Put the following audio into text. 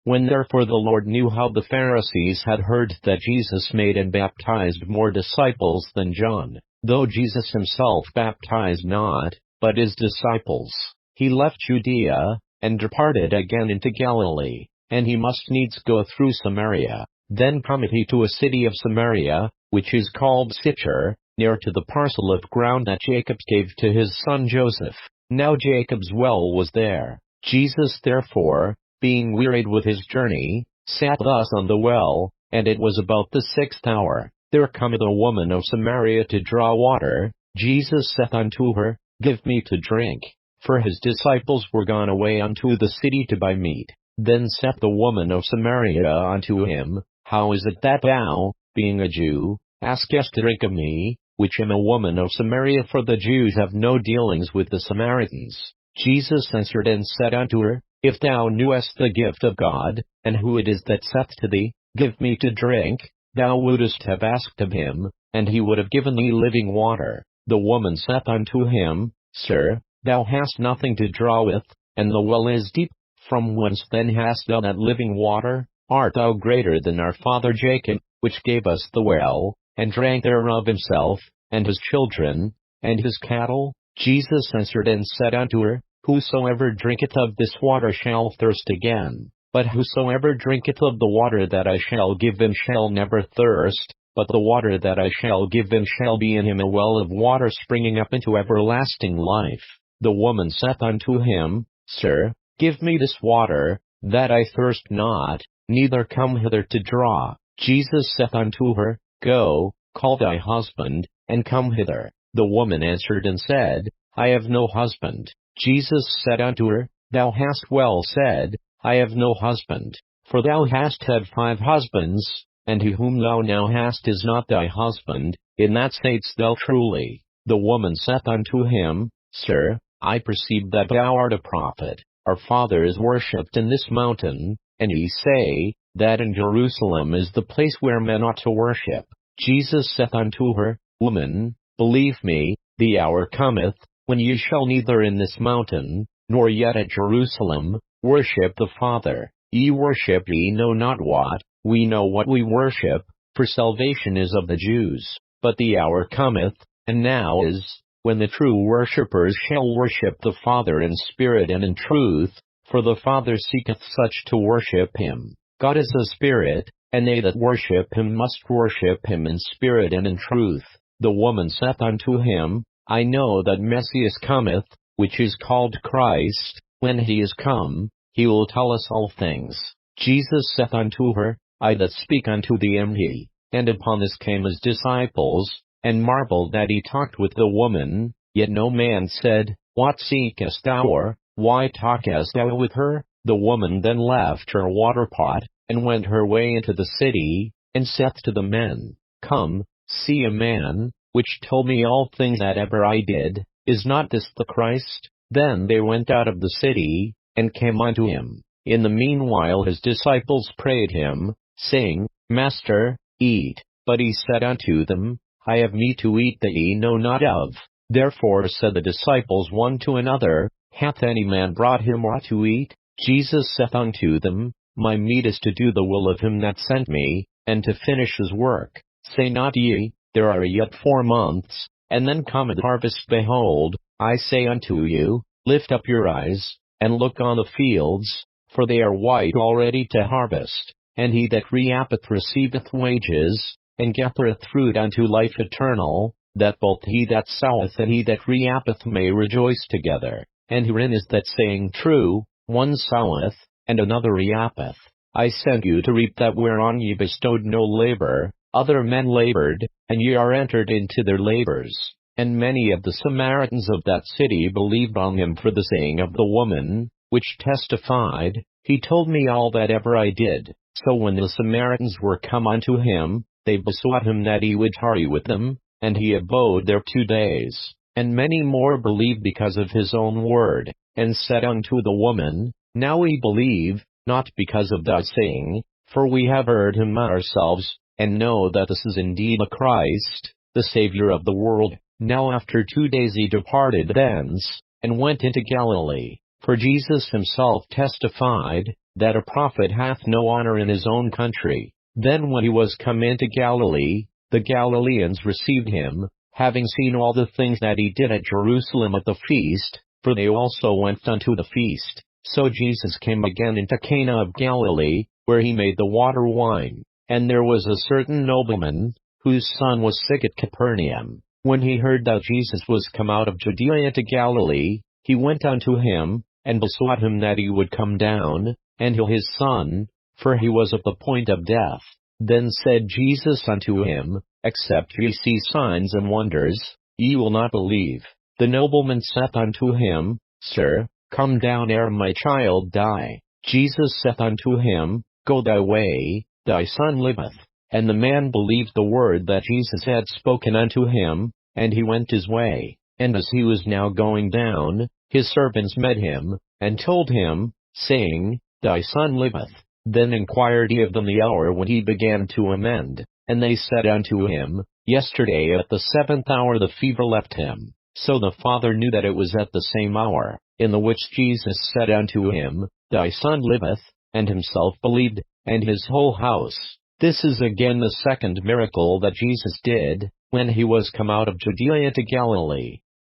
When therefore the Lord knew how the Pharisees had heard that Jesus made and baptized more disciples than John, though Jesus himself baptized not, but his disciples, he left Judea, and departed again into Galilee, and he must needs go through Samaria. Then cometh he to a city of Samaria, which is called Sychar, near to the parcel of ground that Jacob gave to his son Joseph. Now Jacob's well was there. Jesus therefore, being wearied with his journey, sat thus on the well, and it was about the 6th hour. There cometh a woman of Samaria to draw water. Jesus saith unto her, Give me to drink. For his disciples were gone away unto the city to buy meat. Then saith the woman of Samaria unto him, How is it that thou, being a Jew, askest to drink of me, which am a woman of Samaria? For the Jews have no dealings with the Samaritans. Jesus answered and said unto her, If thou knewest the gift of God, and who it is that saith to thee, Give me to drink, thou wouldest have asked of him, and he would have given thee living water. The woman saith unto him, Sir, thou hast nothing to draw with, and the well is deep. From whence then hast thou that living water? Art thou greater than our father Jacob, which gave us the well, and drank thereof himself, and his children, and his cattle? Jesus answered and said unto her, Whosoever drinketh of this water shall thirst again, but whosoever drinketh of the water that I shall give him shall never thirst, but the water that I shall give him shall be in him a well of water springing up into everlasting life. The woman saith unto him, Sir, give me this water, that I thirst not, neither come hither to draw. Jesus saith unto her, Go, call thy husband, and come hither. The woman answered and said, I have no husband. Jesus said unto her, Thou hast well said, I have no husband. For thou hast had 5 husbands, and he whom thou now hast is not thy husband. In that saidst thou truly. The woman saith unto him, Sir, I perceive that thou art a prophet. Our fathers worshipped in this mountain, and ye say, that in Jerusalem is the place where men ought to worship. Jesus saith unto her, Woman, believe me, the hour cometh, when ye shall neither in this mountain, nor yet at Jerusalem, worship the Father. Ye worship ye know not what. We know what we worship, for salvation is of the Jews. But the hour cometh, and now is, when the true worshippers shall worship the Father in spirit and in truth, for the Father seeketh such to worship him. God is a spirit, and they that worship him must worship him in spirit and in truth. The woman saith unto him, I know that Messias cometh, which is called Christ. When he is come, he will tell us all things. Jesus saith unto her, I that speak unto thee am he. And upon this came his disciples, and marveled that he talked with the woman. Yet no man said, What seekest thou, or why talkest thou with her? The woman then left her water pot, and went her way into the city, and saith to the men, Come, see a man, which told me all things that ever I did. Is not this the Christ? Then they went out of the city, and came unto him. In the meanwhile his disciples prayed him, saying, Master, eat. But he said unto them, I have meat to eat that ye know not of. Therefore said the disciples one to another, Hath any man brought him aught to eat? Jesus saith unto them, My meat is to do the will of him that sent me, and to finish his work. Say not ye, There are yet 4 months, and then cometh harvest. Behold, I say unto you, Lift up your eyes, and look on the fields, for they are white already to harvest. And he that reapeth receiveth wages, and gathereth fruit unto life eternal, that both he that soweth and he that reapeth may rejoice together. And herein is that saying true, One soweth, and another reapeth. I sent you to reap that whereon ye bestowed no labor. Other men labored, and ye are entered into their labors. And many of the Samaritans of that city believed on him for the saying of the woman, which testified, He told me all that ever I did. So when the Samaritans were come unto him, they besought him that he would tarry with them, and he abode there 2 days. And many more believed because of his own word, and said unto the woman, Now we believe, not because of thy saying, for we have heard him ourselves, and know that this is indeed the Christ, the Savior of the world. Now after 2 days he departed thence, and went into Galilee. For Jesus himself testified, that a prophet hath no honor in his own country. Then when he was come into Galilee, the Galileans received him, having seen all the things that he did at Jerusalem at the feast, for they also went unto the feast. So Jesus came again into Cana of Galilee, where he made the water wine. And there was a certain nobleman, whose son was sick at Capernaum. When he heard that Jesus was come out of Judea into Galilee, he went unto him, and besought him that he would come down, and heal his son, for he was at the point of death. Then said Jesus unto him, Except ye see signs and wonders, ye will not believe. The nobleman saith unto him, Sir, come down ere my child die. Jesus saith unto him, Go thy way, thy son liveth. And the man believed the word that Jesus had spoken unto him, and he went his way. And as he was now going down, his servants met him, and told him, saying, Thy son liveth. Then inquired he of them the hour when he began to amend. And they said unto him, Yesterday at the 7th hour the fever left him. So the father knew that it was at the same hour, in the which Jesus said unto him, Thy son liveth, and himself believed, and his whole house. This is again the second miracle that Jesus did, when he was come out of Judea into Galilee.